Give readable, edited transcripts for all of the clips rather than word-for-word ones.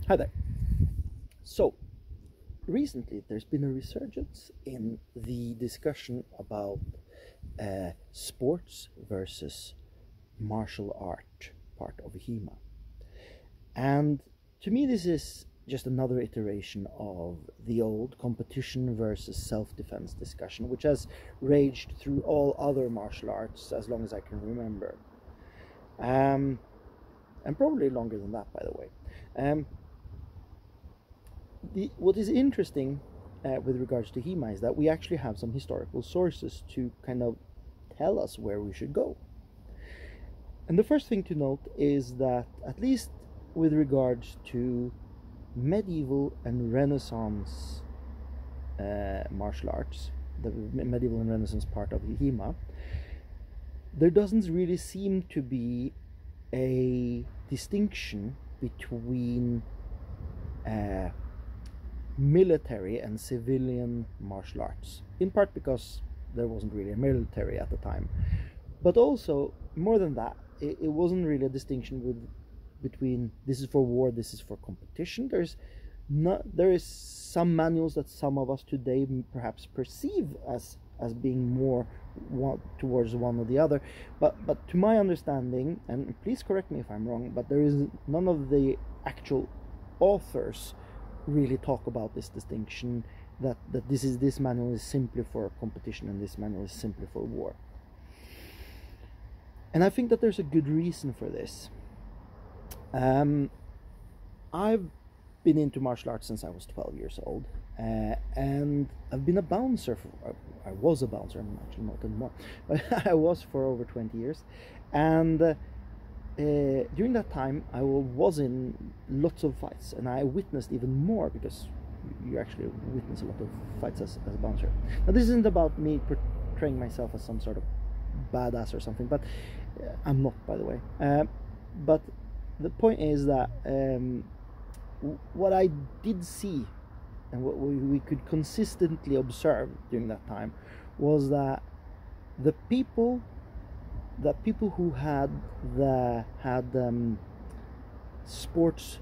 Hi there. So, recently there's been a resurgence in the discussion about sports versus martial art part of HEMA. And to me, this is just another iteration of the old competition versus self-defense discussion, which has raged through all other martial arts as long as I can remember. And probably longer than that, by the way. What is interesting with regards to HEMA is that we actually have some historical sources to kind of tell us where we should go. And the first thing to note is that, at least with regards to medieval and Renaissance martial arts, the medieval and Renaissance part of HEMA, there doesn't really seem to be a distinction between military and civilian martial arts, in part because there wasn't really a military at the time, but also more than that, it wasn't really a distinction between this is for war, this is for competition. There is some manuals that some of us today perhaps perceive as being more towards one or the other, but to my understanding, and please correct me if I'm wrong, but there is none of the actual authors really talk about this distinction, that this manual is simply for competition and this manual is simply for war. And I think that there's a good reason for this. I've been into martial arts since I was 12 years old, and I've been a bouncer I was a bouncer, I'm actually not anymore, but I was for over 20 years, and during that time I was in lots of fights, and I witnessed even more, because you actually witness a lot of fights as a bouncer. Now, this isn't about me portraying myself as some sort of badass or something, but I'm not, by the way. But the point is that what I did see and what we could consistently observe during that time was that the people who had sports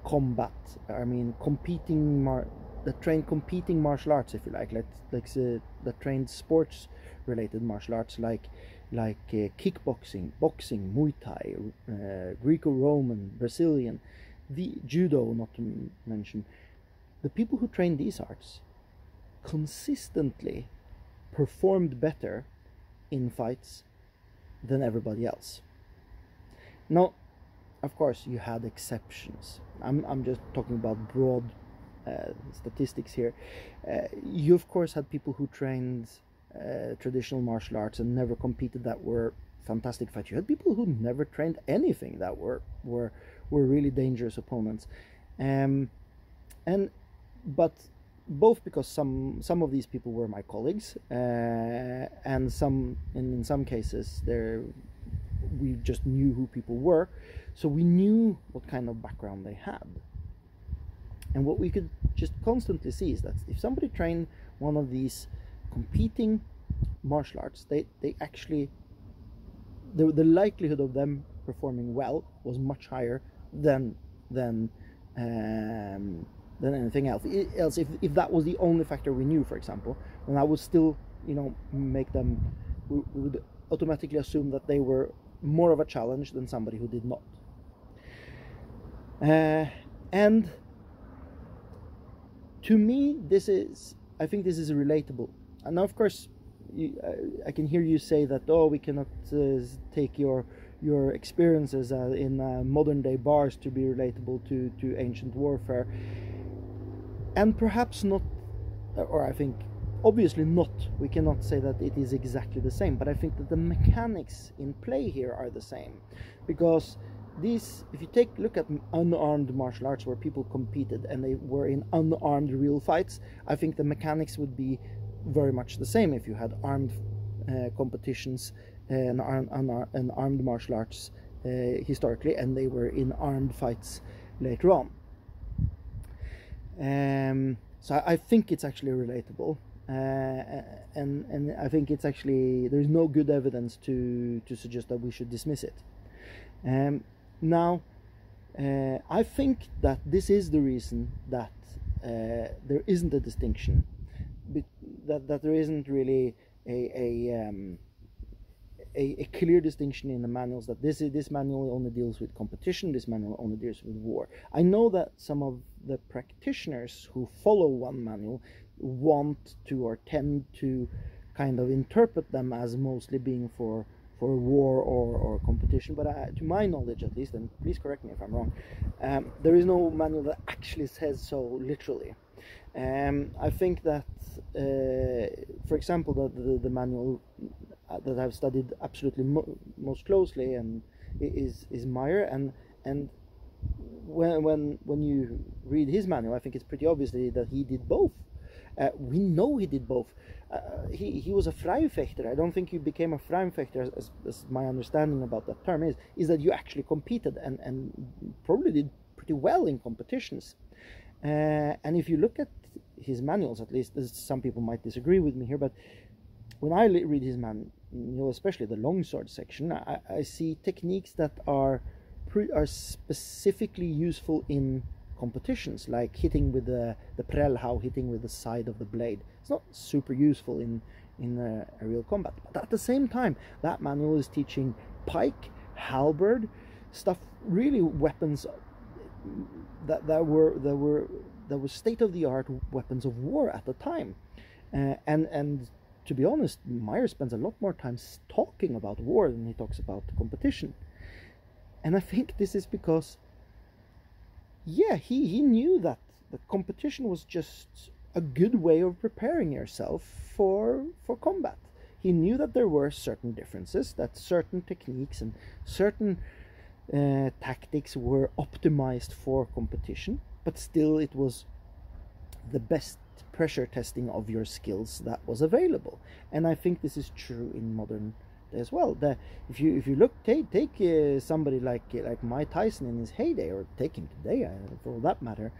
combat, I mean that trained competing martial arts, if you like that trained sports related martial arts like kickboxing, boxing, Muay Thai, Greco-Roman, Brazilian, the judo, not to mention, the people who trained these arts consistently performed better in fights than everybody else. Now, of course, you had exceptions. I'm just talking about broad statistics here. You of course had people who trained traditional martial arts and never competed that were fantastic fighters. You had people who never trained anything that were really dangerous opponents, but both because some of these people were my colleagues, and in some cases we just knew who people were, so we knew what kind of background they had. And what we could just constantly see is that if somebody trained one of these competing martial arts, they actually, the likelihood of them performing well was much higher than anything else. If that was the only factor we knew, for example, then I would still, make them, we would automatically assume that they were more of a challenge than somebody who did not. And to me, I think this is relatable. And now, of course, I can hear you say that, we cannot take your experiences in modern day bars to be relatable to ancient warfare. And perhaps not, or I think obviously not, we cannot say that it is exactly the same, but I think that the mechanics in play here are the same. Because if you look at unarmed martial arts where people competed and they were in unarmed real fights, I think the mechanics would be very much the same if you had armed competitions and armed martial arts historically, and they were in armed fights later on. So I think it's actually relatable, and I think it's actually, there's no good evidence to suggest that we should dismiss it. Now, I think that this is the reason that there isn't a distinction, that there isn't really a clear distinction in the manuals, that this manual only deals with competition, this manual only deals with war. I know that some of the practitioners who follow one manual want to, or tend to, kind of interpret them as mostly being for war or competition, but to my knowledge at least, and please correct me if I'm wrong, there is no manual that actually says so literally. I think that, for example, the manual that I've studied absolutely most closely and is Meyer, and when you read his manual, I think it's pretty obviously that he did both. We know he did both. He was a Freifechter. I don't think you became a Freifechter, as my understanding about that term is that you actually competed and probably did pretty well in competitions. And if you look at his manuals, at least, some people might disagree with me here, but when I read his manual, especially the longsword section, I see techniques that are specifically useful in competitions, like hitting with the prellhau, hitting with the side of the blade. It's not super useful in aerial combat, but at the same time, that manual is teaching pike, halberd, stuff, really weapons that were state-of-the-art weapons of war at the time. And to be honest, Meyer spends a lot more time talking about war than he talks about competition. And I think this is because, yeah, he knew that the competition was just a good way of preparing yourself for combat. He knew that there were certain differences, that certain techniques and certain tactics were optimized for competition, but still it was the best pressure testing of your skills that was available. And I think this is true in modern day as well. If you look, take somebody like Mike Tyson in his heyday, or take him today for all that matter,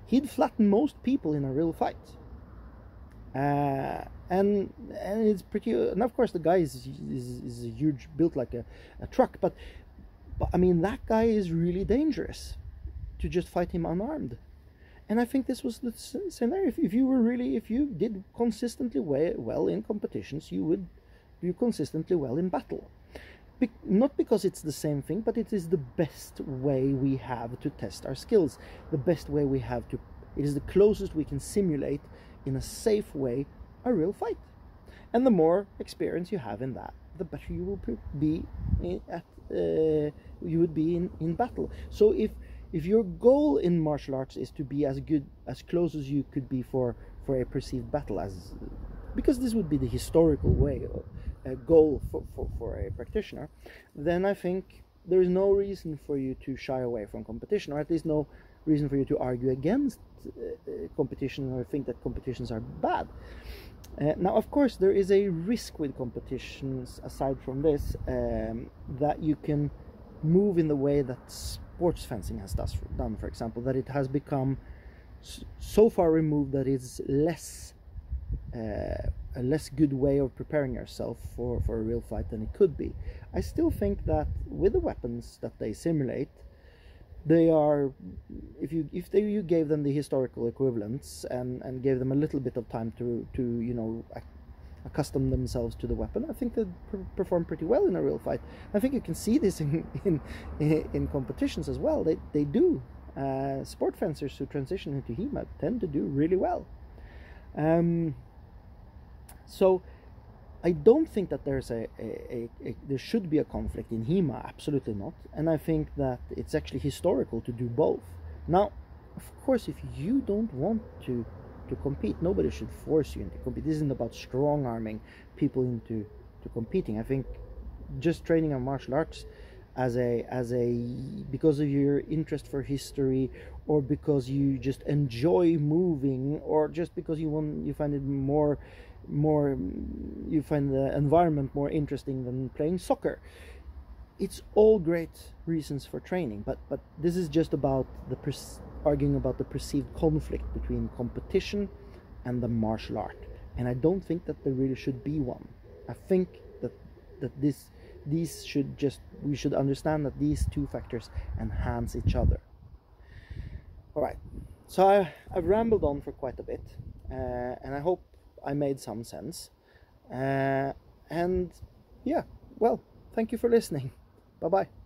he'd flatten most people in a real fight. And it's pretty, and of course the guy is a huge, built like a truck, but I mean, that guy is really dangerous to just fight him unarmed. And I think this was the scenario. If you did consistently well in competitions, you would do consistently well in battle. Not because it's the same thing, but it is the best way we have to test our skills. The best way we have to, it is the closest we can simulate in a safe way a real fight. And the more experience you have in that, the better you will be in battle. So if your goal in martial arts is to be as close as you could be for a perceived battle, because this would be the historical way, goal for a practitioner, then I think there is no reason for you to shy away from competition, or at least no reason for you to argue against competition or think that competitions are bad. Now, of course, there is a risk with competitions, aside from this, that you can move in the way that sports fencing has done, for example, that it has become so far removed that it's a less good way of preparing yourself for a real fight than it could be. I still think that with the weapons that they simulate, they are, if you gave them the historical equivalents and gave them a little bit of time to accustom themselves to the weapon, I think they perform pretty well in a real fight. I think you can see this in competitions as well. They do. Sport fencers who transition into HEMA tend to do really well. So I don't think that there's there should be a conflict in HEMA, absolutely not. And I think that it's actually historical to do both. Now, of course, if you don't want to compete, nobody should force you into compete. This isn't about strong-arming people into competing. I think just training in martial arts because of your interest for history, or because you just enjoy moving, or just because you find it more you find the environment more interesting than playing soccer. It's all great reasons for training, but this is just about arguing about the perceived conflict between competition and the martial art, and I don't think that there really should be one. I think that we should understand that these two factors enhance each other. All right, so I've rambled on for quite a bit, and I hope I made some sense. And yeah, well, thank you for listening. Bye bye.